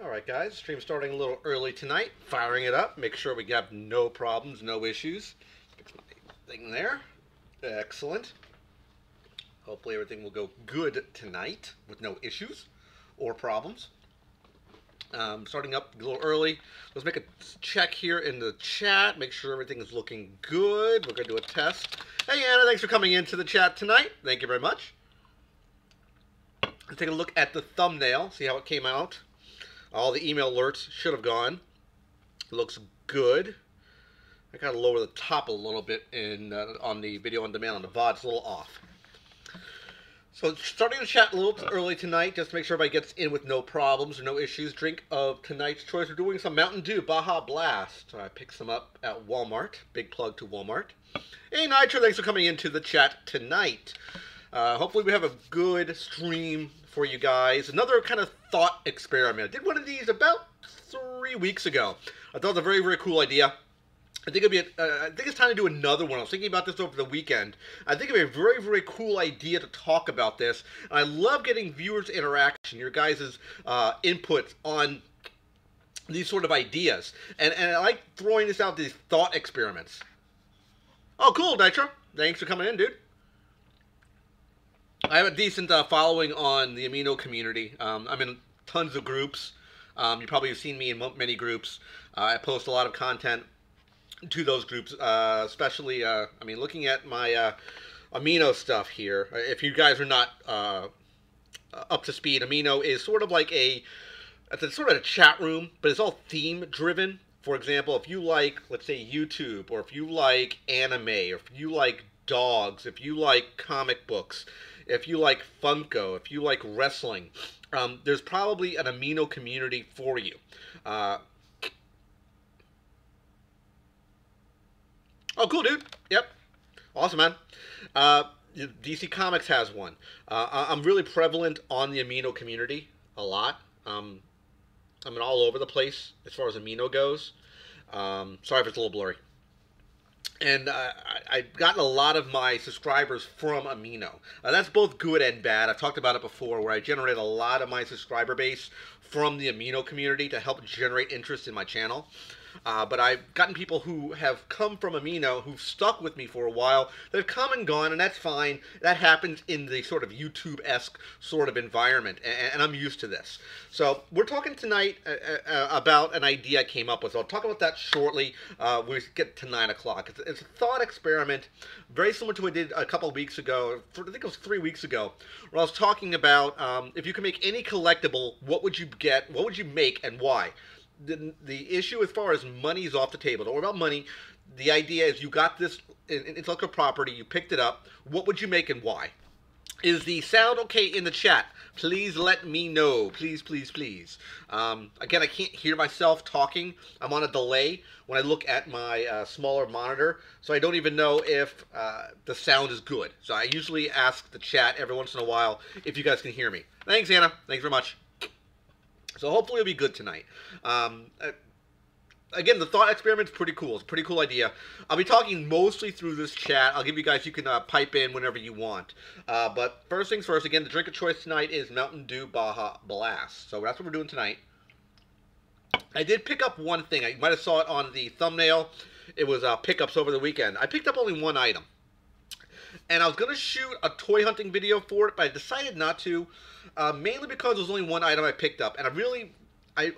Alright guys, stream starting a little early tonight. Firing it up. Make sure we have no problems, no issues. Fix my thing there. Excellent. Hopefully everything will go good tonight with no issues or problems. Starting up a little early. Let's make a check here in the chat. Make sure everything is looking good. We're going to do a test. Hey Anna, thanks for coming into the chat tonight. Thank you very much. Let's take a look at the thumbnail. See how it came out. All the email alerts should have gone. It looks good. I gotta lower the top a little bit on the video on demand on the VOD. It's a little off. So starting the chat a little early tonight, just to make sure everybody gets in with no problems or no issues. Drink of tonight's choice. We're doing some Mountain Dew Baja Blast. I picked some up at Walmart. Big plug to Walmart. Hey Nitro, thanks for coming into the chat tonight. Hopefully we have a good stream for you guys. Another kind of thought experiment. I did one of these about 3 weeks ago. I thought it was a very, very cool idea. I think it's time to do another one. I was thinking about this over the weekend. I think it'd be a very, very cool idea to talk about this. And I love getting viewers' interaction, your guys' input on these sort of ideas. And I like throwing this out, these thought experiments. Oh, cool, Nitro. Thanks for coming in, dude. I have a decent following on the amino community. I'm in tons of groups. You probably have seen me in many groups. I post a lot of content to those groups, especially, looking at my amino stuff here. If you guys are not up to speed, amino is sort of like it's sort of a chat room, but it's all theme driven. For example, if you like, let's say, YouTube, or if you like anime, or if you like dogs, if you like comic books, if you like Funko, if you like wrestling, there's probably an amino community for you. Oh, cool, dude. Yep. Awesome, man. DC Comics has one. I'm really prevalent on the amino community a lot. I'm all over the place as far as amino goes. Sorry if it's a little blurry. And I've gotten a lot of my subscribers from Amino. That's both good and bad. I've talked about it before, where I generate a lot of my subscriber base from the Amino community to help generate interest in my channel. But I've gotten people who have come from Amino, who've stuck with me for a while. They've come and gone, and that's fine. That happens in the sort of YouTube-esque sort of environment, and I'm used to this. So we're talking tonight about an idea I came up with. So I'll talk about that shortly when we get to 9 o'clock. It's a thought experiment, very similar to what I did a couple of weeks ago. I think it was 3 weeks ago, where I was talking about if you could make any collectible, what would you get, what would you make, and why? The issue as far as money is off the table. Don't worry about money. The idea is you got this intellectual property, you picked it up. What would you make and why? Is the sound okay in the chat? Please let me know. Please, please, please. Again, I can't hear myself talking. I'm on a delay when I look at my smaller monitor, so I don't even know if the sound is good. So I usually ask the chat every once in a while if you guys can hear me. Thanks, Anna. Thanks very much. So hopefully it'll be good tonight. Again, the thought experiment's pretty cool. It's a pretty cool idea. I'll be talking mostly through this chat. I'll give you guys, you can pipe in whenever you want. But first things first, again, the drink of choice tonight is Mountain Dew Baja Blast. So that's what we're doing tonight. I did pick up one thing. You might have saw it on the thumbnail. It was pickups over the weekend. I picked up only one item. And I was going to shoot a toy hunting video for it, but I decided not to. Mainly because there was only one item I picked up. And I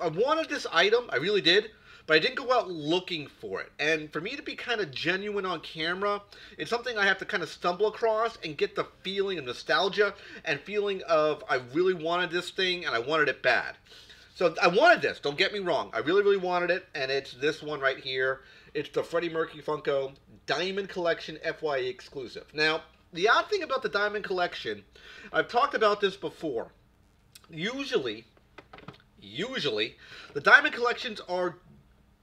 wanted this item, I really did, but I didn't go out looking for it. And for me to be kind of genuine on camera, it's something I have to kind of stumble across and get the feeling of nostalgia and feeling of I really wanted this thing and I wanted it bad. So I wanted this, don't get me wrong. I really, really wanted it, and it's this one right here. It's the Freddie Mercury Funko Diamond Collection FYE exclusive. Now, the odd thing about the Diamond Collection, I've talked about this before. Usually, the Diamond Collections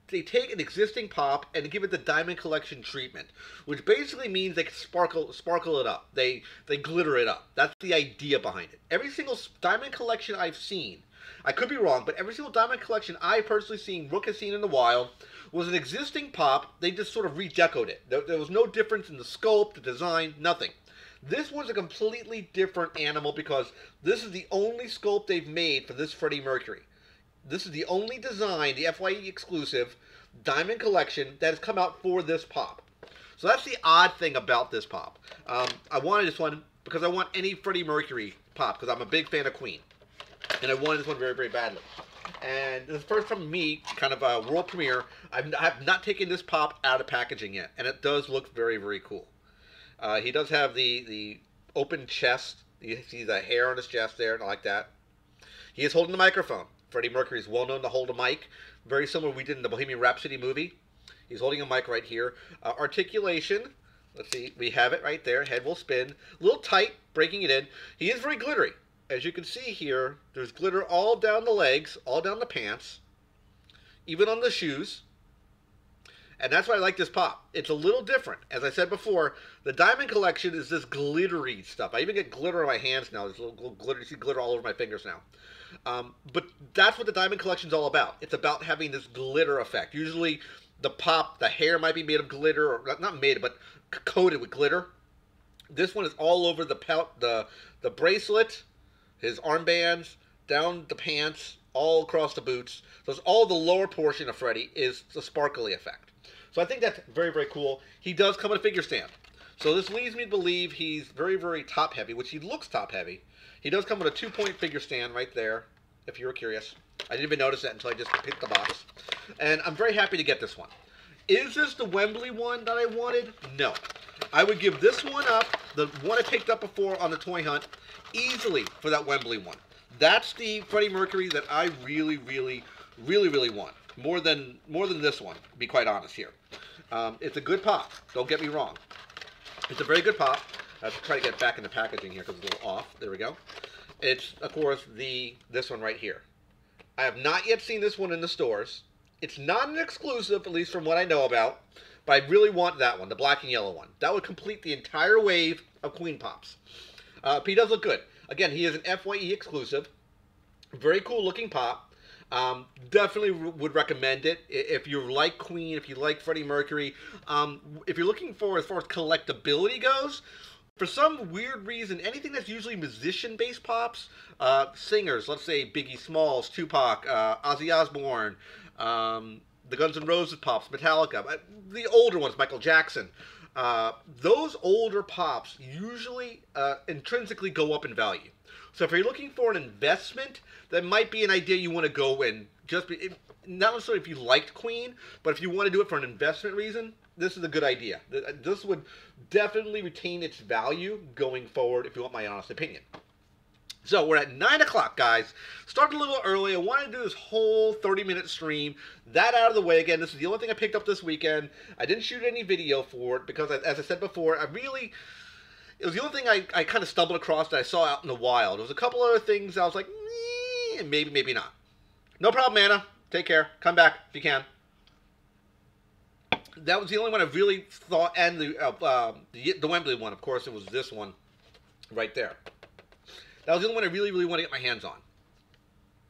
they take an existing pop and give it the Diamond Collection treatment, which basically means they sparkle it up. They glitter it up. That's the idea behind it. Every single Diamond Collection I've seen, I could be wrong, but every single Diamond Collection I've personally seen, Rook has seen in the wild, was an existing pop. They just sort of redecoed it. There was no difference in the sculpt, the design, nothing. This was a completely different animal because this is the only sculpt they've made for this Freddie Mercury. This is the only design, the FYE exclusive Diamond Collection that has come out for this pop. So that's the odd thing about this pop. I wanted this one because I want any Freddie Mercury pop because I'm a big fan of Queen. And I wanted this one very, very badly. And this is the first time me, kind of a world premiere, I have not taken this pop out of packaging yet. And it does look very, very cool. He does have the open chest. You see the hair on his chest there, and I like that. He is holding the microphone. Freddie Mercury is well known to hold a mic. Very similar to what we did in the Bohemian Rhapsody movie. He's holding a mic right here. Articulation. Let's see. We have it right there. Head will spin. A little tight, breaking it in. He is very glittery. As you can see here, there's glitter all down the legs, all down the pants, even on the shoes. And that's why I like this pop. It's a little different. As I said before, the Diamond Collection is this glittery stuff. I even get glitter on my hands now. There's a little glitter. You see glitter all over my fingers now. But that's what the Diamond Collection is all about. It's about having this glitter effect. Usually the pop, the hair might be made of glitter, or not made, but coated with glitter. This one is all over the bracelet, his armbands, down the pants, all across the boots. So it's all the lower portion of Freddie is the sparkly effect. So I think that's very, very cool. He does come in a figure stand. So this leads me to believe he's very, very top heavy, which he looks top heavy. He does come with a 2-point figure stand right there, if you were curious. I didn't even notice that until I just picked the box. And I'm very happy to get this one. Is this the Wembley one that I wanted? No. I would give this one up, the one I picked up before on the toy hunt, easily for that Wembley one. That's the Freddie Mercury that I really, really, really, really want. More than this one, to be quite honest here. It's a good pop. Don't get me wrong. It's a very good pop. I have to try to get back in the packaging here because it's a little off. There we go. It's, of course, this one right here. I have not yet seen this one in the stores. It's not an exclusive, at least from what I know about. But I really want that one, the black and yellow one. That would complete the entire wave of Queen Pops. He does look good. Again, he is an FYE exclusive. Very cool looking pop. Definitely would recommend it if you like Queen, if you like Freddie Mercury. If you're looking for, as far as collectability goes, for some weird reason, anything that's usually musician-based pops, singers, let's say Biggie Smalls, Tupac, Ozzy Osbourne, the Guns N' Roses pops, Metallica, the older ones, Michael Jackson. Those older pops usually intrinsically go up in value. So if you're looking for an investment, that might be an idea you want to go in. Not necessarily if you liked Queen, but if you want to do it for an investment reason, this is a good idea. This would definitely retain its value going forward, if you want my honest opinion. So we're at 9 o'clock, guys. Started a little early. I wanted to do this whole 30-minute stream. That out of the way. Again, this is the only thing I picked up this weekend. I didn't shoot any video for it because, as I said before, it was the only thing I kind of stumbled across that I saw out in the wild. There was a couple other things I was like, maybe, maybe not. No problem, Anna. Take care. Come back if you can. That was the only one I really thought, and the Wembley one, of course, it was this one right there. That was the only one I really, really want to get my hands on.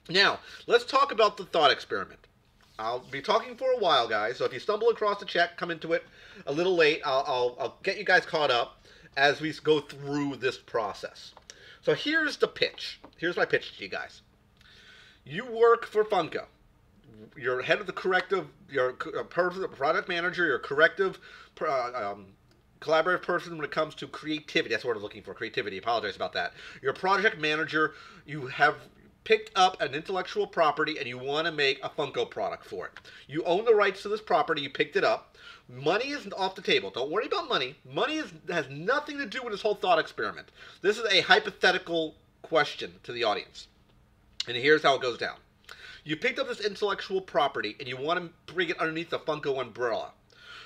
Now, let's talk about the thought experiment. I'll be talking for a while, guys, so if you stumble across the chat, come into it a little late, I'll get you guys caught up as we go through this process. So here's the pitch. Here's my pitch to you guys. You work for Funko. You're head of the corrective, you're a product manager, you're a corrective, collaborative person when it comes to creativity. That's what I'm looking for, creativity. Apologize about that. You're a project manager. You have picked up an intellectual property and you want to make a Funko product for it. You own the rights to this property. You picked it up. Money is off the table. Don't worry about money. Money has nothing to do with this whole thought experiment. This is a hypothetical question to the audience. And here's how it goes down. You picked up this intellectual property and you want to bring it underneath the Funko umbrella.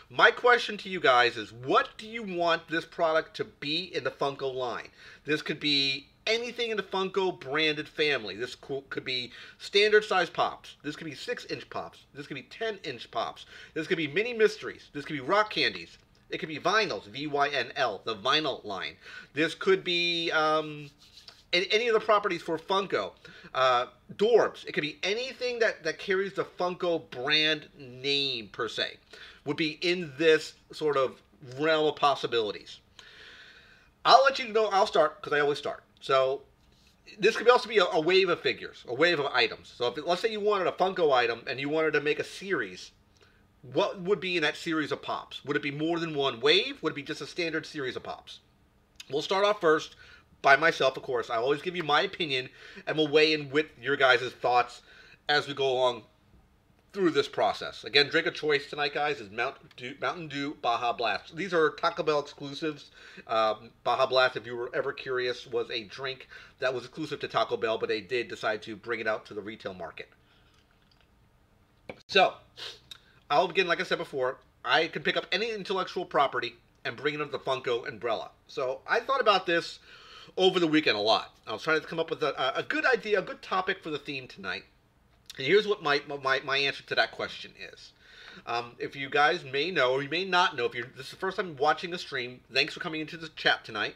My question to you guys is, what do you want this product to be in the Funko line? This could be anything in the Funko branded family. This could be standard size pops. This could be 6-inch pops. This could be 10-inch pops. This could be mini mysteries. This could be rock candies. It could be vinyls, V-Y-N-L, the vinyl line. This could be any of the properties for Funko. Dorbs. It could be anything that carries the Funko brand name, per se, would be in this sort of realm of possibilities. I'll let you know. I'll start, because I always start. So, this could also be a wave of figures, a wave of items. So if let's say you wanted a Funko item and you wanted to make a series, what would be in that series of pops? Would it be more than one wave? Would it be just a standard series of pops? We'll start off first by myself, of course. I always give you my opinion, and we'll weigh in with your guys' thoughts as we go along through this process. Again, drink of choice tonight, guys, is Mountain Dew Baja Blast. These are Taco Bell exclusives. Baja Blast, if you were ever curious, was a drink that was exclusive to Taco Bell, but they did decide to bring it out to the retail market. So, I'll begin, like I said before, I can pick up any intellectual property and bring it under the Funko umbrella. So, I thought about this over the weekend a lot. I was trying to come up with a good idea, a good topic for the theme tonight. And here's what my answer to that question is. If you guys may know, or you may not know, this is the first time watching the stream, thanks for coming into the chat tonight.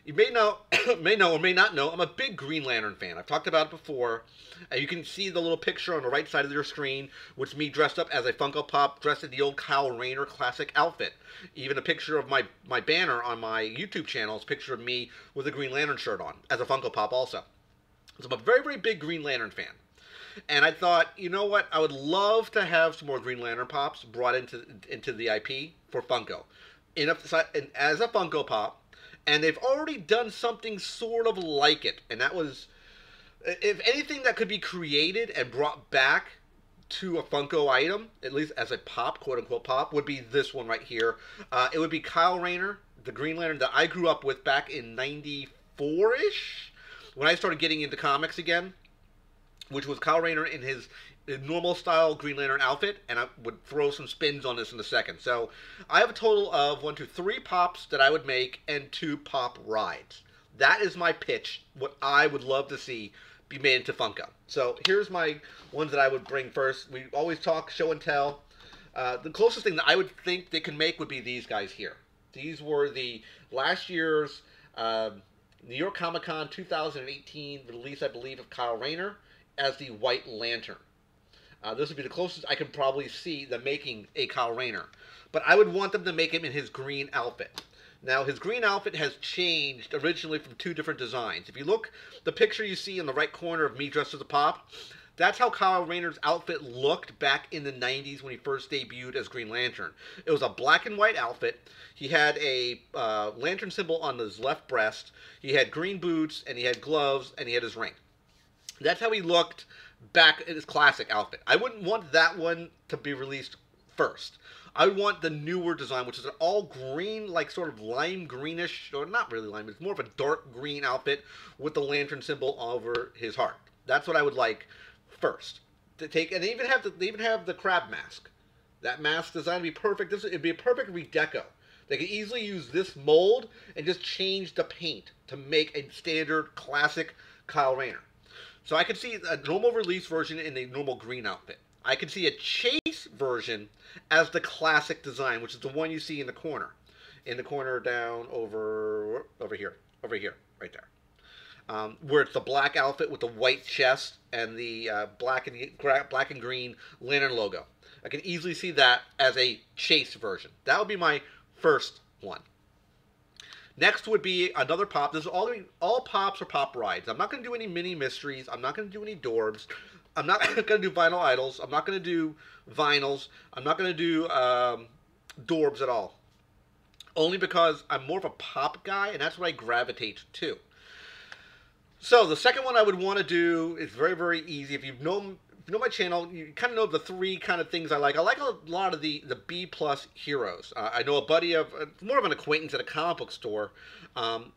You may know, or may not know, I'm a big Green Lantern fan. I've talked about it before. You can see the little picture on the right side of your screen, which is me dressed up as a Funko Pop, dressed in the old Kyle Rayner classic outfit. Even a picture of my banner on my YouTube channel is a picture of me with a Green Lantern shirt on, as a Funko Pop also. So I'm a very, very big Green Lantern fan. And I thought, you know what? I would love to have some more Green Lantern Pops brought into the IP for Funko, as a Funko Pop. And they've already done something sort of like it, and that was, if anything that could be created and brought back to a Funko item, at least as a pop, quote unquote pop, would be this one right here. It would be Kyle Rayner, the Green Lantern that I grew up with back in '94-ish, when I started getting into comics again, which was Kyle Rayner in his normal style Green Lantern outfit, and I would throw some spins on this in a second. So I have a total of 3 pops that I would make and 2 pop rides. That is my pitch, what I would love to see be made into Funko. So here's my ones that I would bring first. We always talk show and tell. The closest thing that I would think they can make would be these guys here. These were the last year's New York Comic Con 2018 release, I believe, of Kyle Rayner as the White Lantern. This would be the closest I could probably see them making a Kyle Rayner. But I would want them to make him in his green outfit. Now, his green outfit has changed originally from 2 different designs. If you look, the picture you see in the right corner of me dressed as a pop, that's how Kyle Rayner's outfit looked back in the 90s when he first debuted as Green Lantern. It was a black and white outfit. He had a lantern symbol on his left breast. He had green boots, and he had gloves, and he had his ring. That's how he looked back in his classic outfit. I wouldn't want that one to be released first. I would want the newer design, which is an all green, like sort of lime greenish, or not really lime, it's more of a dark green outfit with the lantern symbol over his heart. That's what I would like first to take, and they even have the crab mask. That mask design would be perfect. It'd be a perfect redeco. They could easily use this mold and just change the paint to make a standard classic Kyle Rayner. So I could see a normal release version in a normal green outfit. I could see a chase version as the classic design, which is the one you see in the corner. In the corner down over here, right there. Where it's the black outfit with the white chest and the black and green Lantern logo. I can easily see that as a chase version. That would be my first one. Next would be another pop. This is all pops or pop rides. I'm not going to do any mini mysteries. I'm not going to do any Dorbs. I'm not going to do vinyl idols. I'm not going to do vinyls. I'm not going to do Dorbs at all. Only because I'm more of a pop guy, and that's what I gravitate to. So the second one I would want to do is very, very easy. If you know my channel, you kind of know the 3 kind of things I like. I like a lot of the B-plus heroes. I know a buddy of, more of an acquaintance at a comic book store,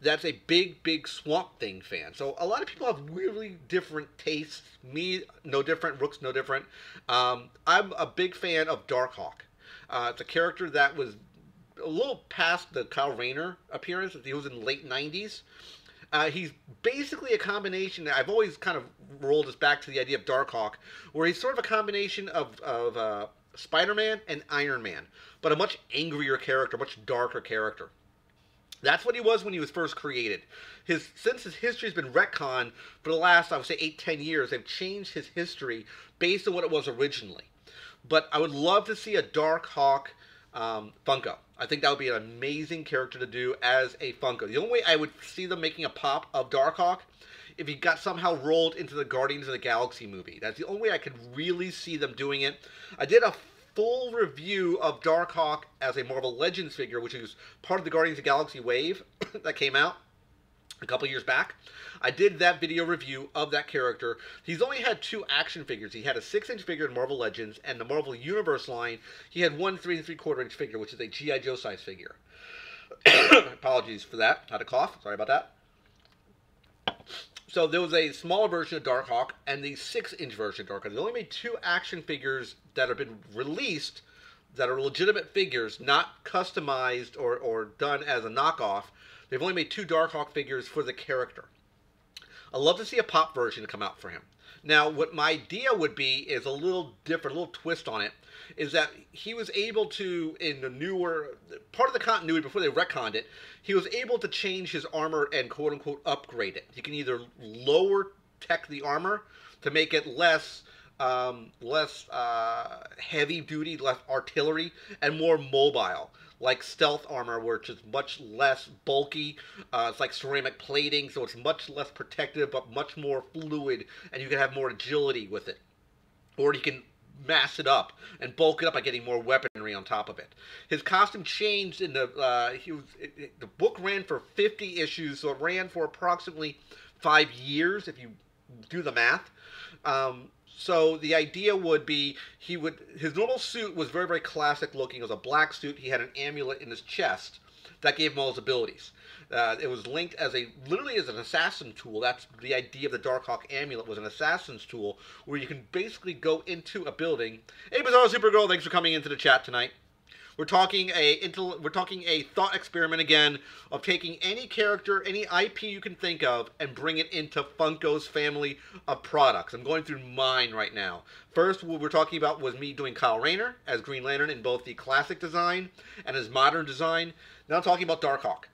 that's a big Swamp Thing fan. So a lot of people have really different tastes. Me, no different. Rook's no different. I'm a big fan of Darkhawk. It's a character that was a little past the Kyle Rayner appearance. He was in the late 90s. He's basically a combination. I've always kind of rolled this back to the idea of Darkhawk, where he's sort of a combination of Spider-Man and Iron Man, but a much angrier character, much darker character. That's what he was when he was first created. Since his history has been retconned for the last, I would say, 8-10 years, they've changed his history based on what it was originally. But I would love to see a Darkhawk Funko. I think that would be an amazing character to do as a Funko. The only way I would see them making a pop of Darkhawk if he got somehow rolled into the Guardians of the Galaxy movie. That's the only way I could really see them doing it. I did a full review of Darkhawk as a Marvel Legends figure, which is part of the Guardians of the Galaxy wave that came out a couple years back. I did that video review of that character. He's only had 2 action figures. He had a 6-inch figure in Marvel Legends, and the Marvel Universe line, he had one 3 3/4-inch figure, which is a G.I. Joe size figure. Apologies for that. I had a cough. Sorry about that. So there was a smaller version of Darkhawk and the 6-inch version of Darkhawk. They only made 2 action figures that have been released that are legitimate figures, not customized or done as a knockoff. They've only made 2 Darkhawk figures for the character. I'd love to see a pop version come out for him. Now, what my idea would be is a little different, a little twist on it, is that he was able to, in the newer, part of the continuity before they retconned it, he was able to change his armor and quote-unquote upgrade it. He can either lower tech the armor to make it less heavy duty, less artillery, and more mobile, like stealth armor, which is much less bulky. It's like ceramic plating, so it's much less protective, but much more fluid, and you can have more agility with it. Or you can mass it up and bulk it up by getting more weaponry on top of it. His costume changed in the the book ran for 50 issues, so it ran for approximately 5 years if you do the math. So the idea would be his normal suit was very, very classic looking. It was a black suit. He had an amulet in his chest that gave him all his abilities. It was linked literally as an assassin tool. That's the idea of the Darkhawk amulet, was an assassin's tool where you can basically go into a building. Hey, Bizarro Supergirl, thanks for coming into the chat tonight. We're talking a thought experiment again of taking any character, any IP you can think of, and bring it into Funko's family of products. I'm going through mine right now. First, what we're talking about was me doing Kyle Rayner as Green Lantern in both the classic design and his modern design. Now I'm talking about Darkhawk.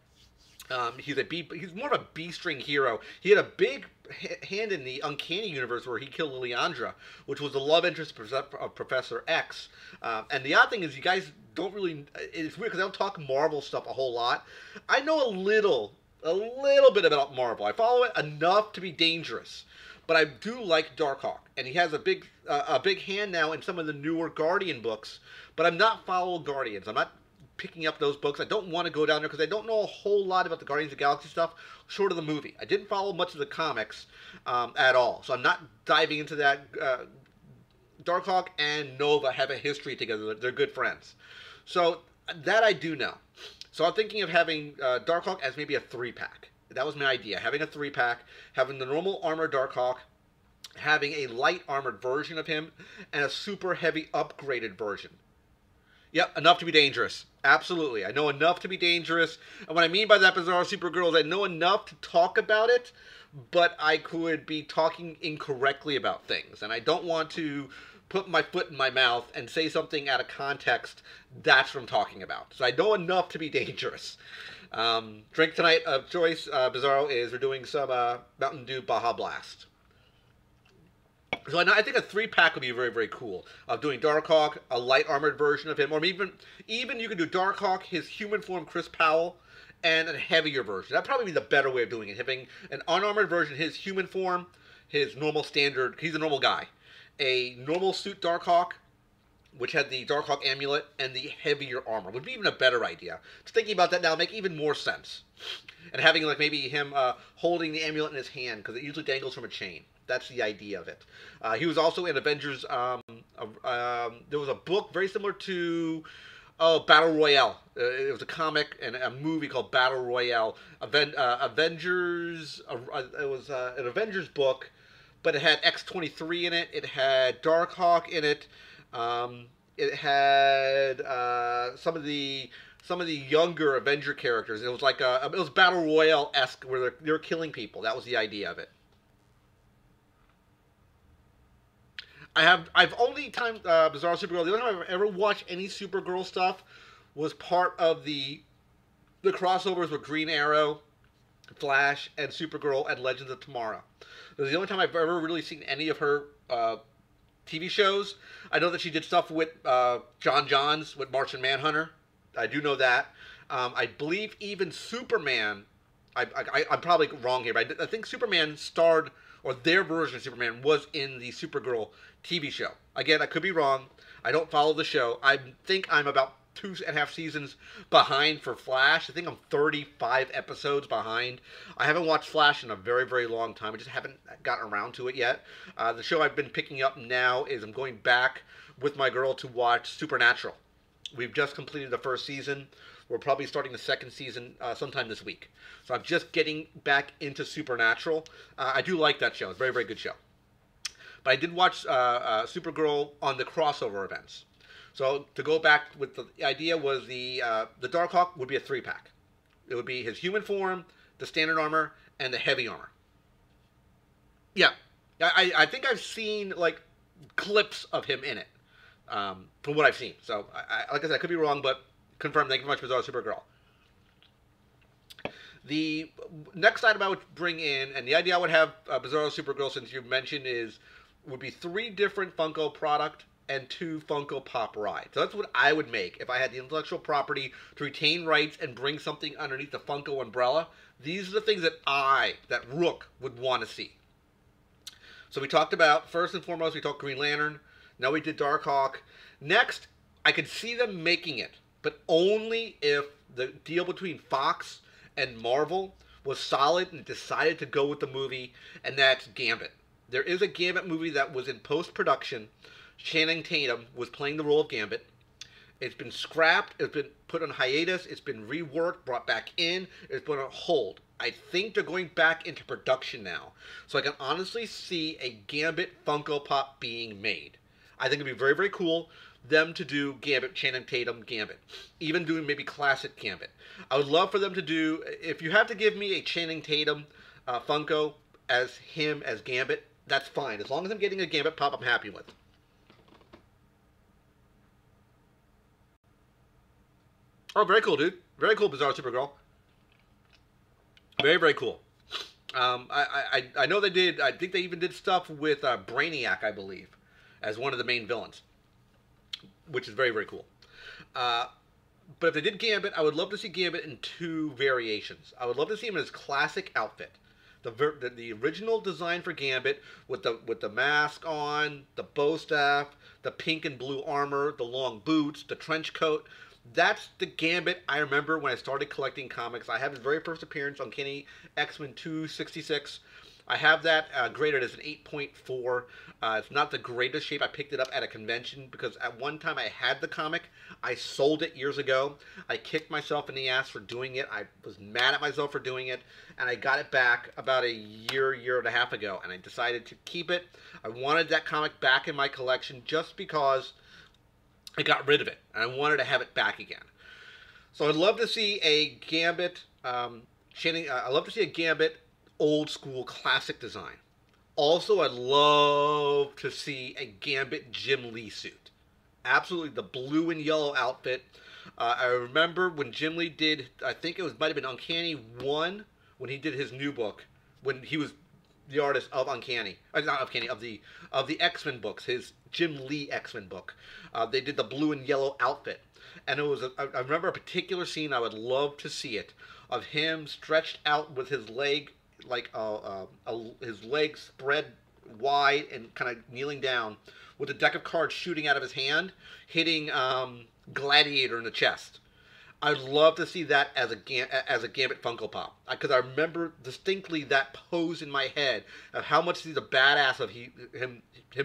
He's more of a B-string hero. He had a big hand in the Uncanny Universe where he killed Liliandra, which was the love interest of Professor X. And the odd thing is, you guys don't really. It's weird because I don't talk Marvel stuff a whole lot. I know a little bit about Marvel. I follow it enough to be dangerous, but I do like Darkhawk, and he has a big hand now in some of the newer Guardian books. But I'm not following Guardians. I'm not picking up those books. I don't want to go down there because I don't know a whole lot about the Guardians of the Galaxy stuff short of the movie. I didn't follow much of the comics at all, so I'm not diving into that. Darkhawk and Nova have a history together. They're good friends. So that I do know. So I'm thinking of having Darkhawk as maybe a 3-pack. That was my idea. Having a 3-pack, having the normal armored Darkhawk, having a light armored version of him, and a super heavy upgraded version. Yep, enough to be dangerous. Absolutely. I know enough to be dangerous. And what I mean by that, Bizarro Supergirl, is I know enough to talk about it, but I could be talking incorrectly about things. And I don't want to put my foot in my mouth and say something out of context. That's what I'm talking about. So I know enough to be dangerous. Drink tonight of choice, Bizarro, is we're doing some Mountain Dew Baja Blast. So I think a 3-pack would be very, very cool. Of doing Darkhawk, a light armored version of him, or even you could do Darkhawk, his human form, Chris Powell, and a heavier version. That'd probably be the better way of doing it. Having an unarmored version, his human form, his normal standard. He's a normal guy. A normal suit Darkhawk, which had the Darkhawk amulet and the heavier armor, would be even a better idea. Just thinking about that now make even more sense. And having like maybe him holding the amulet in his hand because it usually dangles from a chain. That's the idea of it. He was also in Avengers. There was a book very similar to Battle Royale. It was a comic and a movie called Battle Royale. Avengers. It was an Avengers book, but it had X-23 in it. It had Darkhawk in it. It had some of the younger Avenger characters. It was like it was Battle Royale-esque where they were killing people. That was the idea of it. I've only time Bizarro Supergirl. The only time I've ever watched any Supergirl stuff was part of the crossovers with Green Arrow, Flash, and Supergirl and Legends of Tomorrow. It was the only time I've ever really seen any of her TV shows. I know that she did stuff with John Johns with Martian Manhunter. I do know that. I believe even Superman I'm probably wrong here, but I think Superman starred, or their version of Superman was in the Supergirl TV show. Again, I could be wrong. I don't follow the show. I think I'm about 2.5 seasons behind for Flash. I think I'm 35 episodes behind. I haven't watched Flash in a very, very long time. I just haven't gotten around to it yet. The show I've been picking up now is I'm going back with my girl to watch Supernatural. We've just completed the first season. We're probably starting the second season sometime this week. So I'm just getting back into Supernatural. I do like that show. It's a very, very good show. But I did watch Supergirl on the crossover events. So to go back with the idea was the Darkhawk would be a 3-pack. It would be his human form, the standard armor, and the heavy armor. Yeah, I think I've seen like clips of him in it from what I've seen. So like I said, I could be wrong, but confirmed. Thank you very much, Bizarre Supergirl. The next item I would bring in, and the idea I would have Bizarro Supergirl, since you mentioned, would be 3 different Funko product and 2 Funko Pop rides. So that's what I would make if I had the intellectual property to retain rights and bring something underneath the Funko umbrella. These are the things that Rook would want to see. So we talked about, first and foremost, we talked Green Lantern. Now we did Darkhawk. Next, I could see them making it, but only if the deal between Fox and Marvel was solid and decided to go with the movie, and that's Gambit. There is a Gambit movie that was in post-production. Channing Tatum was playing the role of Gambit. It's been scrapped. It's been put on hiatus. It's been reworked, brought back in. It's been on hold. I think they're going back into production now. So I can honestly see a Gambit Funko Pop being made. I think it'd be very, very cool them to do Gambit, Channing Tatum Gambit. Even doing maybe classic Gambit. I would love for them to do, if you have to give me a Channing Tatum Funko as him as Gambit, that's fine. As long as I'm getting a Gambit Pop, I'm happy with. Oh, very cool, dude. Very cool, Bizarre Supergirl. Very, very cool. I know they did, I think they even did stuff with Brainiac, I believe, as one of the main villains, which is very, very cool. But if they did Gambit, I would love to see Gambit in 2 variations. I would love to see him in his classic outfit. The original design for Gambit with the mask on, the bow staff, the pink and blue armor, the long boots, the trench coat. That's the Gambit I remember when I started collecting comics. I have his very first appearance on Kenny X-Men 266. I have that graded as an 8.4. It's not the greatest shape. I picked it up at a convention because at one time I had the comic. I sold it years ago. I kicked myself in the ass for doing it. I was mad at myself for doing it. And I got it back about a year and a half ago. And I decided to keep it. I wanted that comic back in my collection just because I got rid of it. And I wanted to have it back again. So I'd love to see a Gambit, I'd love to see a Gambit old school classic design. Also, I'd love to see a Gambit Jim Lee suit. Absolutely, the blue and yellow outfit. I remember when Jim Lee did, I think might have been Uncanny 1, when he did his new book, when he was the artist of Uncanny, not Uncanny, of the X-Men books, his Jim Lee X-Men book. They did the blue and yellow outfit. And it was, I remember a particular scene, I would love to see it, of him stretched out with his leg, like his legs spread wide and kind of kneeling down with a deck of cards shooting out of his hand, hitting Gladiator in the chest. I'd love to see that as a Gambit Funko Pop, because I remember distinctly that pose in my head of how much he's a badass of him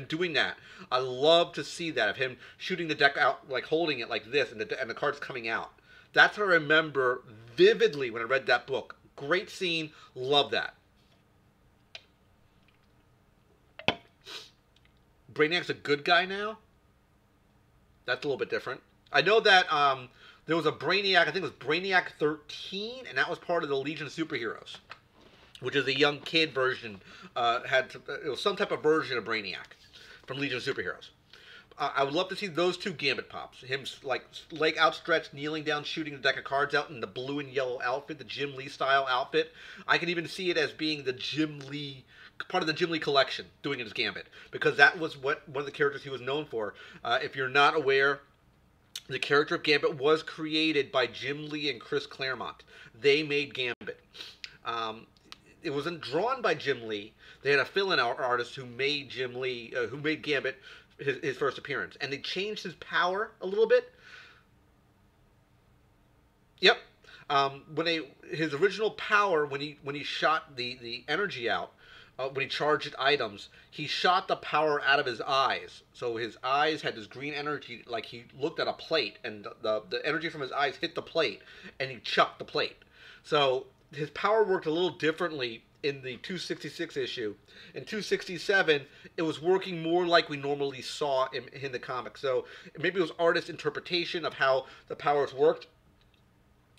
doing that. I love to see that of him shooting the deck out, like holding it like this, and the cards coming out. That's what I remember vividly when I read that book. Great scene. Love that. Brainiac's a good guy now. That's a little bit different. I know that there was a Brainiac, I think it was Brainiac 13, and that was part of the Legion of Superheroes, which is a young kid version. It was some type of version of Brainiac from Legion of Superheroes. I would love to see those 2 Gambit Pops. Him, like, leg outstretched, kneeling down, shooting the deck of cards out in the blue and yellow outfit, the Jim Lee style outfit. I can even see it as being the Jim Lee, part of the Jim Lee collection, doing it as Gambit, because that was one of the characters he was known for. If you're not aware, the character of Gambit was created by Jim Lee and Chris Claremont. They made Gambit. Um, it wasn't drawn by Jim Lee. They had a fill-in artist who made Jim Lee, who made Gambit his first appearance, and they changed his power a little bit. Yep. When they his original power when he shot the energy out, when he charged items, he shot the power out of his eyes. So his eyes had this green energy, like he looked at a plate, and the energy from his eyes hit the plate, and he chucked the plate. So his power worked a little differently in the 266 issue. In 267, it was working more like we normally saw in the comic. So maybe it was artist interpretation of how the powers worked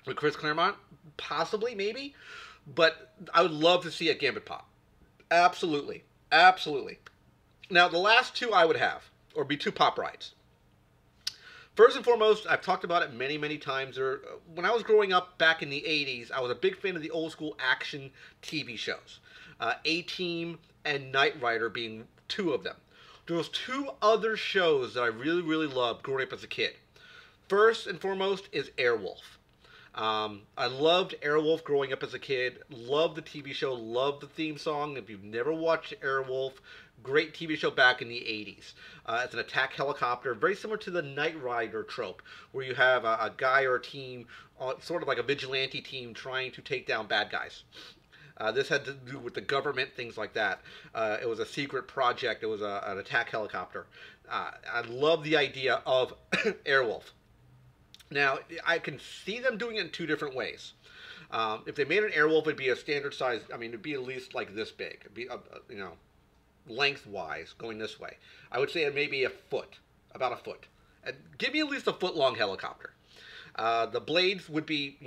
with Chris Claremont, possibly, maybe. But I would love to see a Gambit pop. Absolutely. Absolutely. Now, the last two I would have, or be two pop rides. First and foremost, I've talked about it many, many times. When I was growing up back in the 80s, I was a big fan of the old school action TV shows. A-Team and Knight Rider being two of them. There was two other shows that I really, really loved growing up as a kid. First and foremost is Airwolf. I loved Airwolf growing up as a kid. Loved the TV show. Loved the theme song. If you've never watched Airwolf, great TV show back in the 80s. It's an attack helicopter, very similar to the Knight Rider trope, where you have a guy or a team, sort of like a vigilante team, trying to take down bad guys. This had to do with the government, things like that. It was a secret project. It was an attack helicopter. I love the idea of Airwolf. Now, I can see them doing it in two different ways. If they made an Airwolf, it'd be a standard size. I mean, it'd be at least like this big. It'd be, lengthwise going this way. I would say it may be a foot, about a foot. Give me at least a foot-long helicopter. The blades would be,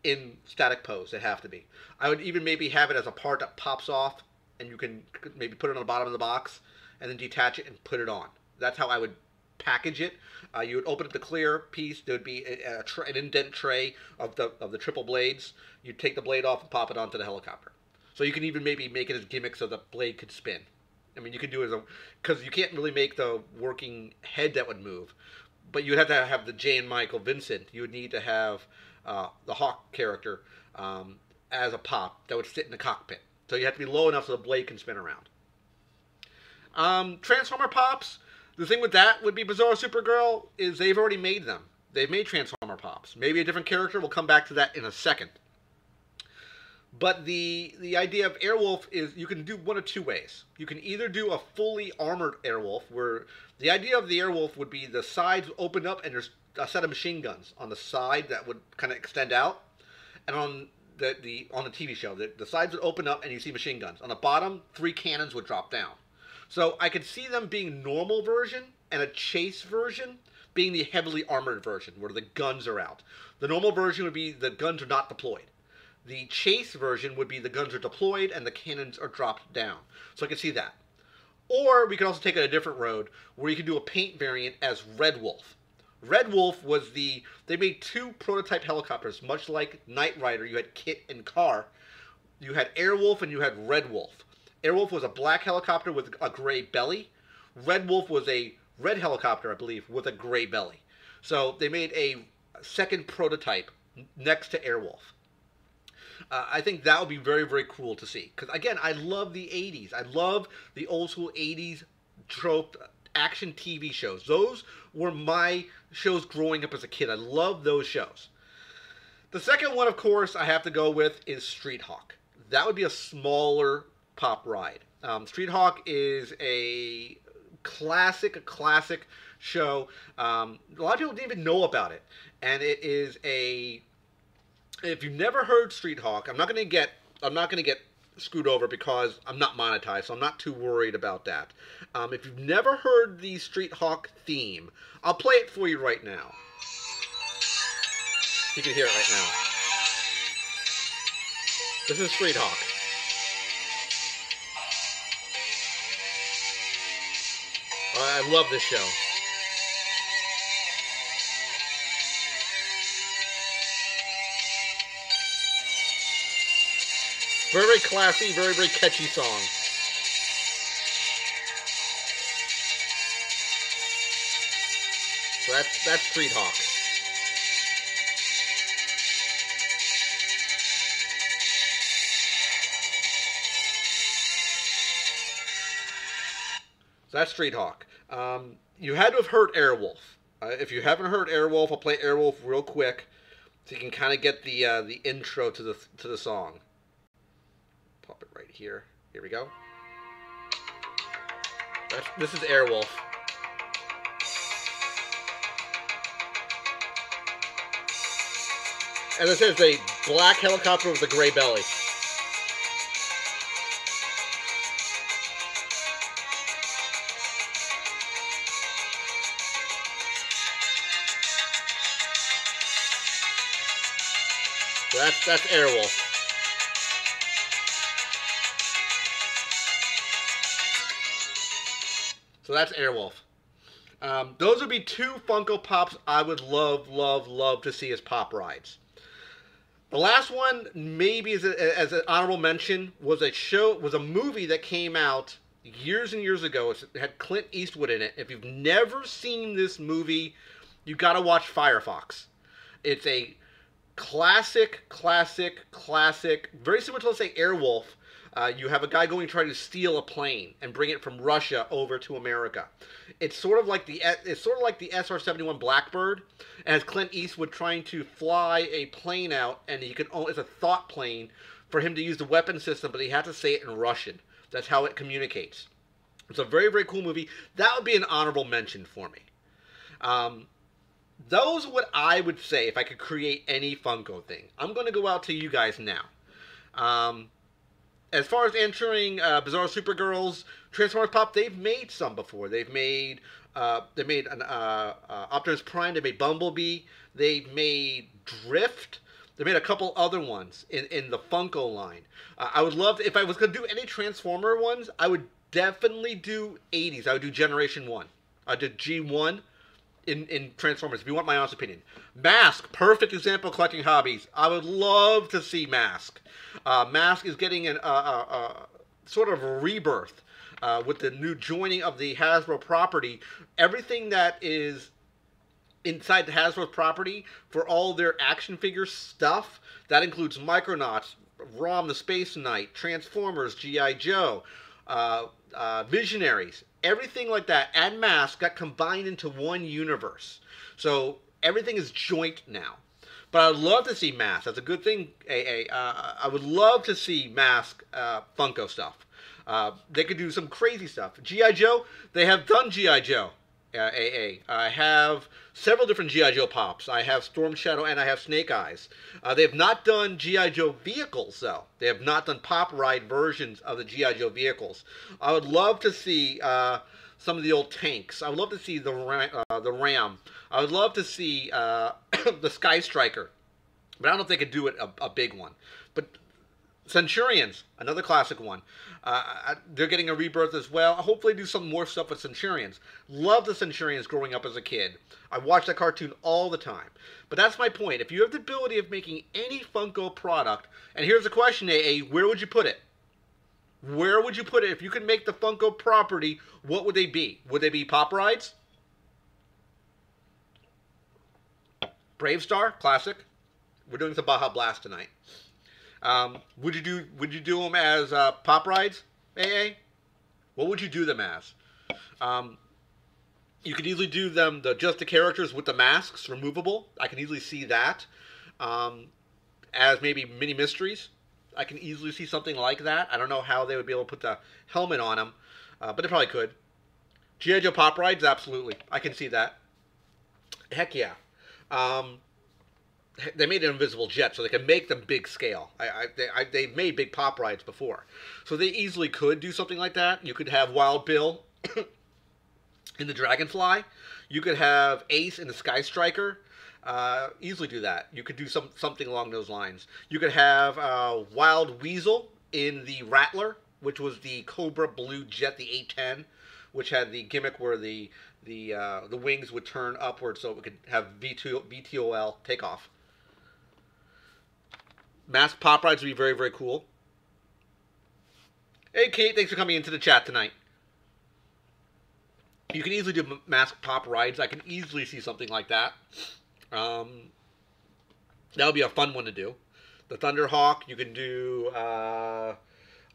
in static pose. They have to be. I would even maybe have it as a part that pops off, and you can maybe put it on the bottom of the box, and then detach it and put it on. That's how I would package it. You would open up the clear piece. There would be an indent tray of the triple blades. You'd take the blade off and pop it onto the helicopter. So you can even maybe make it as gimmick so the blade could spin. I mean, you could do it as because you can't really make the working head that would move, but you'd have to have the J. and Michael Vincent. You would need to have the Hawk character as a pop that would sit in the cockpit. So you have to be low enough so the blade can spin around. Transformer pops. The thing with that would be Bizarro Supergirl is they've already made them. They've made Transformer pops. Maybe a different character. We'll come back to that in a second. But the idea of Airwolf is you can do one of two ways. You can either do a fully armored Airwolf, where the idea of the Airwolf would be the sides open up and there's a set of machine guns on the side that would kind of extend out. And on the TV show, the sides would open up and you see machine guns. On the bottom, 3 cannons would drop down. So I could see them being normal version and a chase version being the heavily armored version where the guns are out. The normal version would be the guns are not deployed. The chase version would be the guns are deployed and the cannons are dropped down. So I can see that. Or we could also take it a different road where you can do a paint variant as Red Wolf. Red Wolf was they made 2 prototype helicopters, much like Knight Rider. You had Kit and Car. You had Airwolf and you had Red Wolf. Airwolf was a black helicopter with a gray belly. Red Wolf was a red helicopter, I believe, with a gray belly. So they made a second prototype next to Airwolf. I think that would be very, very cool to see. Because, again, I love the 80s. I love the old school 80s trope action TV shows. Those were my shows growing up as a kid. I love those shows. The second one, of course, I have to go with is Street Hawk. That would be a smaller pop ride. Street Hawk is a classic show. A lot of people didn't even know about it. And it is if you've never heard Street Hawk, I'm not gonna get screwed over because I'm not monetized, so I'm not too worried about that. If you've never heard the Street Hawk theme, I'll play it for you right now. You can hear it right now. This is Street Hawk. I love this show. Very, very classy, very, very catchy song. So that's Street Hawk. So that's Street Hawk. You had to have heard Airwolf. If you haven't heard Airwolf, I'll play Airwolf real quick, so you can kind of get the intro to the song. Pop it right here. Here we go. This is Airwolf. As I said, it's a black helicopter with a gray belly. So that's Airwolf. So that's Airwolf. Those would be two Funko Pops I would love to see as pop rides. The last one, maybe as an honorable mention, was a movie that came out years and years ago. It had Clint Eastwood in it. If you've never seen this movie, you got to watch Firefox. It's a classic, very similar to, let's say, Airwolf. You have a guy going trying to steal a plane and bring it from Russia over to America. It's sort of like the SR-71 Blackbird, and has Clint Eastwood trying to fly a plane out, and it's a thought plane for him to use the weapon system, but he had to say it in Russian. That's how it communicates. It's a very, very cool movie. That would be an honorable mention for me. Those are what I would say if I could create any Funko thing. I'm going to go out to you guys now. As far as entering Bizarre Supergirls, Transformers Pop, they've made some before. They've made an Optimus Prime. They made Bumblebee. They've made Drift. They made a couple other ones in the Funko line. I would love to, if I was going to do any Transformer ones, I would definitely do 80s. I would do Generation 1. I did G1 in Transformers, if you want my honest opinion. Mask, perfect example of collecting hobbies. I would love to see Mask. Mask is getting a sort of a rebirth with the new joining of the Hasbro property. Everything that is inside the Hasbro property for all their action figure stuff, that includes Micronauts, Rom the Space Knight, Transformers, G.I. Joe, Visionaries, everything like that, and Mask got combined into one universe. So everything is joint now. But I'd love to see Mask. That's a good thing, AA. I would love to see Mask Funko stuff. They could do some crazy stuff. G.I. Joe, they have done G.I. Joe. AA. I have several different G.I. Joe pops. I have Storm Shadow and I have Snake Eyes. They have not done G.I. Joe vehicles, though. They have not done pop ride versions of the G.I. Joe vehicles. I would love to see some of the old tanks. I would love to see the Ram. I would love to see the Sky Striker. But I don't know if they could do it a big one. But Centurions, another classic one. They're getting a rebirth as well. Hopefully do some more stuff with Centurions. Love the Centurions growing up as a kid. I watched that cartoon all the time. But that's my point. If you have the ability of making any Funko product, and here's the question, AA, where would you put it? Where would you put it? If you could make the Funko property, what would they be? Would they be Pop Rides? Brave Star, classic. We're doing some Baja Blast tonight. Would you do them as pop rides, AA? What would you do them as? You could easily do them just the characters with the masks removable. I can easily see that as maybe mini mysteries. I can easily see something like that. I don't know how they would be able to put the helmet on them, but they probably could. G.I. Joe pop rides, absolutely. I can see that. Heck yeah. They made an invisible jet, so they can make them big scale. They've made big pop rides before. So they easily could do something like that. You could have Wild Bill in the Dragonfly. You could have Ace in the Sky Striker. Easily do that. You could do something along those lines. You could have Wild Weasel in the Rattler, which was the Cobra Blue jet, the A-10, which had the gimmick where the wings would turn upward so it could have VTOL takeoff. Mask pop rides would be very, very cool. Hey, Kate, thanks for coming into the chat tonight. You can easily do mask pop rides. I can easily see something like that. That would be a fun one to do. The Thunderhawk, you can do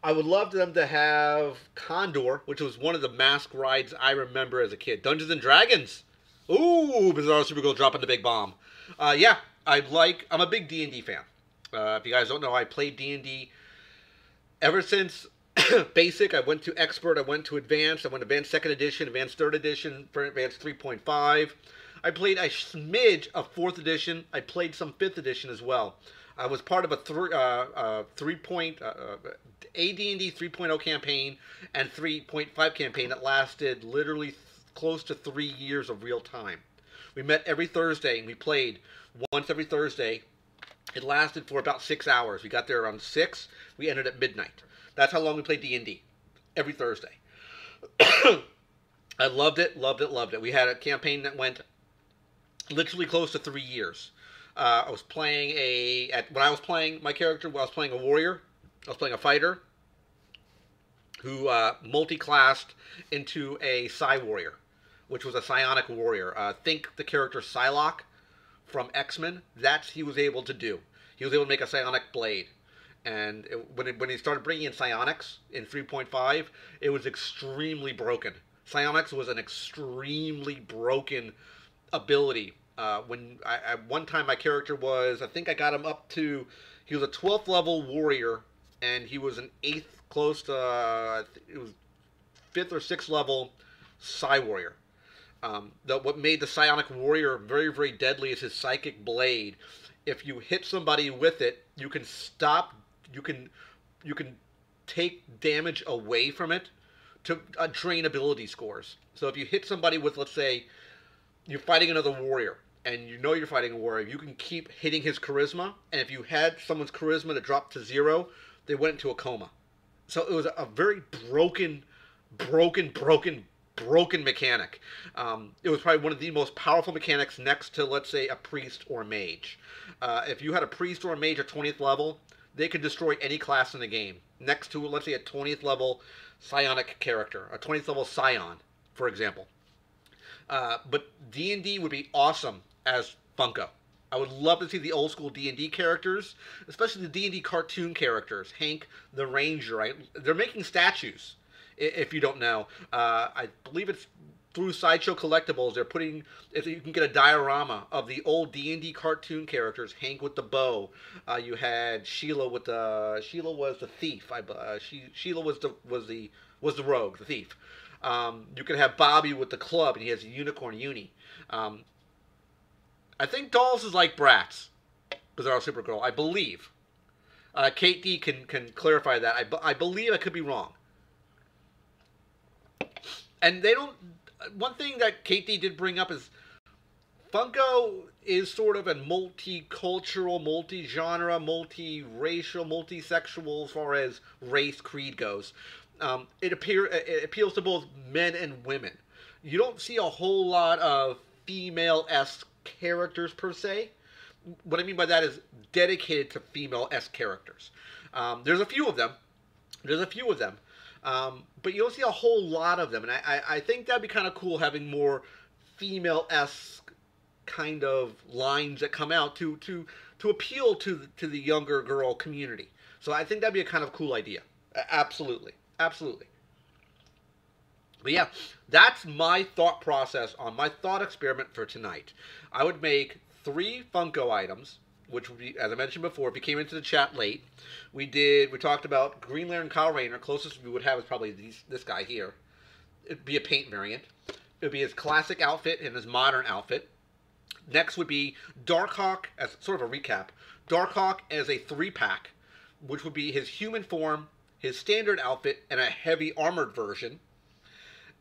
I would love them to have Condor, which was one of the mask rides I remember as a kid. Dungeons and Dragons. Ooh, Bizarro Supergirl dropping the big bomb. Yeah, I'm a big D&D fan. If you guys don't know, I played D&D ever since basic. I went to expert, I went to advanced, I went advanced second edition, advanced third edition, for advanced 3.5. I played a smidge of fourth edition. I played some fifth edition as well. I was part of a AD&D 3.0 campaign and 3.5 campaign that lasted literally close to 3 years of real time. We met every Thursday and we played once every Thursday. It lasted for about 6 hours. We got there around 6. We ended at midnight. That's how long we played D&D. Every Thursday. I loved it, loved it, loved it. We had a campaign that went literally close to 3 years. I was playing when I was playing my character, I was playing a warrior. I was playing a fighter who multi-classed into a Psi Warrior, which was a psionic warrior. Think the character Psylocke from X-Men. That's he was able to do. He was able to make a psionic blade. And when he started bringing in psionics in 3.5, it was extremely broken. Psionics was an extremely broken ability. One time my character was, I think I got him up to, he was a 12th level warrior, and he was an 8th, close to, it was 5th or 6th level Psi Warrior. What made the Psionic Warrior very, very deadly is his Psychic Blade. If you hit somebody with it, you can take damage away from it to drain ability scores. So if you hit somebody with, let's say, you're fighting another warrior, and you know you're fighting a warrior, you can keep hitting his charisma, and if you had someone's charisma that dropped to 0, they went into a coma. So it was a very broken mechanic. It was probably one of the most powerful mechanics next to, let's say, a priest or a mage. If you had a priest or a mage at 20th level, they could destroy any class in the game. Next to, let's say, a 20th level psionic character, a 20th level scion, for example. But D&D would be awesome as Funko. I would love to see the old school D&D characters, especially the D&D cartoon characters. Hank the Ranger, right? They're making statues, if you don't know. I believe it's through Sideshow Collectibles. They're putting, if you can get a diorama of the old D&D cartoon characters. Hank with the bow. You had Sheila with the, Sheila was the thief. Sheila was the rogue, the thief. You could have Bobby with the club, and he has a unicorn uni. I think Dolls is like Bratz, Bizarro Supergirl, I believe. Kate D can clarify that. I believe I could be wrong. And they don't... One thing that Kate D did bring up is Funko is sort of a multicultural, multi-genre, multi-racial, multi-sexual as far as race creed goes. It appeals to both men and women. You don't see a whole lot of female-esque characters per se. What I mean by that is dedicated to female-esque characters. There's a few of them. But you don't see a whole lot of them. And I think that'd be kind of cool, having more female-esque kind of lines that come out to appeal to the younger girl community. So I think that'd be a kind of cool idea. Absolutely. Absolutely. But yeah, that's my thought process on my thought experiment for tonight. I would make 3 Funko items, which would be, as I mentioned before, if you came into the chat late, we talked about Green Lantern Kyle Rayner. Closest we would have is probably this guy here. It'd be a paint variant. It would be his classic outfit and his modern outfit. Next would be Darkhawk, as sort of a recap. Darkhawk as a 3-pack, which would be his human form, his standard outfit, and a heavy armored version.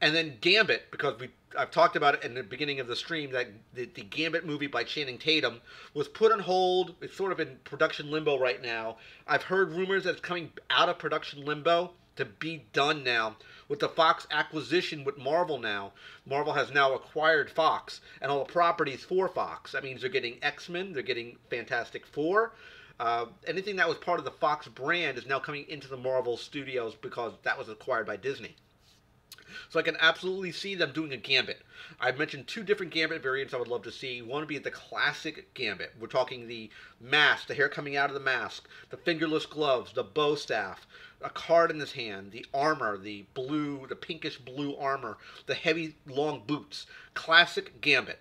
And then Gambit, because I've talked about it in the beginning of the stream, that the Gambit movie by Channing Tatum was put on hold. It's sort of in production limbo right now. I've heard rumors that it's coming out of production limbo to be done now with the Fox acquisition with Marvel now. Marvel has now acquired Fox and all the properties for Fox. That means they're getting X-Men, they're getting Fantastic Four. Anything that was part of the Fox brand is now coming into the Marvel studios because that was acquired by Disney. So I can absolutely see them doing a Gambit. I've mentioned two different Gambit variants I would love to see. One would be the classic Gambit. We're talking the mask, the hair coming out of the mask, the fingerless gloves, the bow staff, a card in his hand, the armor, the blue, the pinkish blue armor, the heavy long boots. Classic Gambit.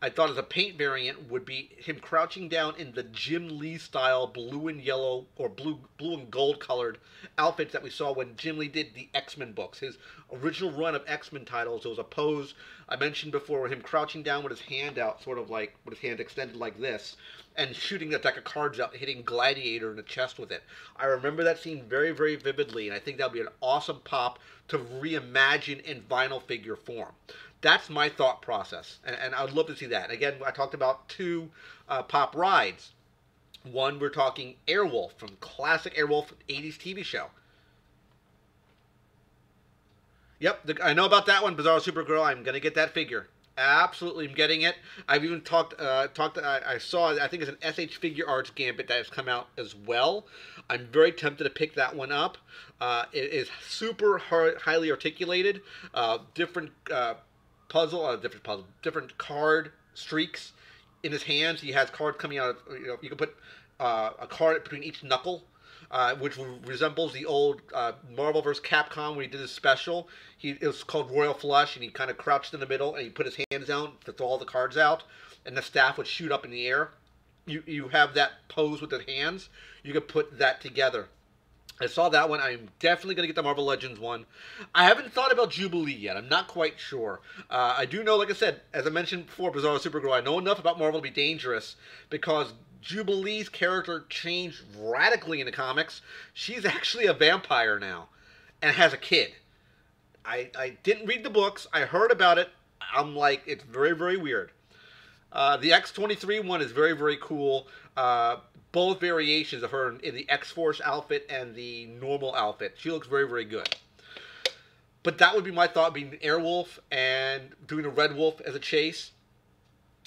I thought as a paint variant would be him crouching down in the Jim Lee style blue and yellow or blue and gold colored outfits that we saw when Jim Lee did the X-Men books. His original run of X-Men titles, there was a pose I mentioned before with him crouching down with his hand out, sort of like with his hand extended like this, and shooting a deck of cards out, hitting Gladiator in the chest with it. I remember that scene very, very vividly, and I think that would be an awesome pop to reimagine in vinyl figure form. That's my thought process, and I would love to see that. Again, I talked about two pop rides. One, we're talking Airwolf from classic Airwolf 80s TV show. Yep, I know about that one, Bizarro Supergirl. I'm going to get that figure. Absolutely, I'm getting it. I've even I saw, I think it's an SH Figure Arts Gambit that has come out as well. I'm very tempted to pick that one up. It is super highly articulated. Different different card streaks in his hands. He has cards coming out of, you can put a card between each knuckle, which resembles the old Marvel vs. Capcom when he did his special. It was called Royal Flush, and he kind of crouched in the middle, and he put his hands down to throw all the cards out, and the staff would shoot up in the air. You have that pose with the hands. You could put that together. I saw that one. I'm definitely going to get the Marvel Legends one. I haven't thought about Jubilee yet. I'm not quite sure. I do know, like I said, as I mentioned before, Bizarro Supergirl, I know enough about Marvel to be dangerous because Jubilee's character changed radically in the comics. She's actually a vampire now and has a kid. I didn't read the books. I heard about it. I'm like, it's very, very weird. The X-23 one is very, very cool. Both variations of her in the X-Force outfit and the normal outfit. She looks very, very good. But that would be my thought, being Airwolf and doing a Red Wolf as a chase.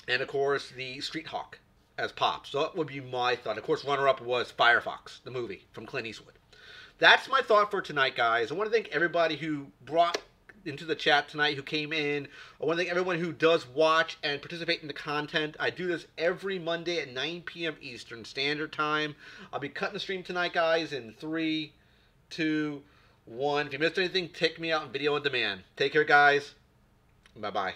And, of course, the Street Hawk as Pop. So that would be my thought. Of course, runner-up was Firefox, the movie from Clint Eastwood. That's my thought for tonight, guys. I want to thank everybody who brought into the chat tonight, who came in. I want to thank everyone who does watch and participate in the content. I do this every Monday at 9 p.m. Eastern Standard Time. I'll be cutting the stream tonight, guys, in 3, 2, 1. If you missed anything, take me out in video on demand. Take care, guys. Bye-bye.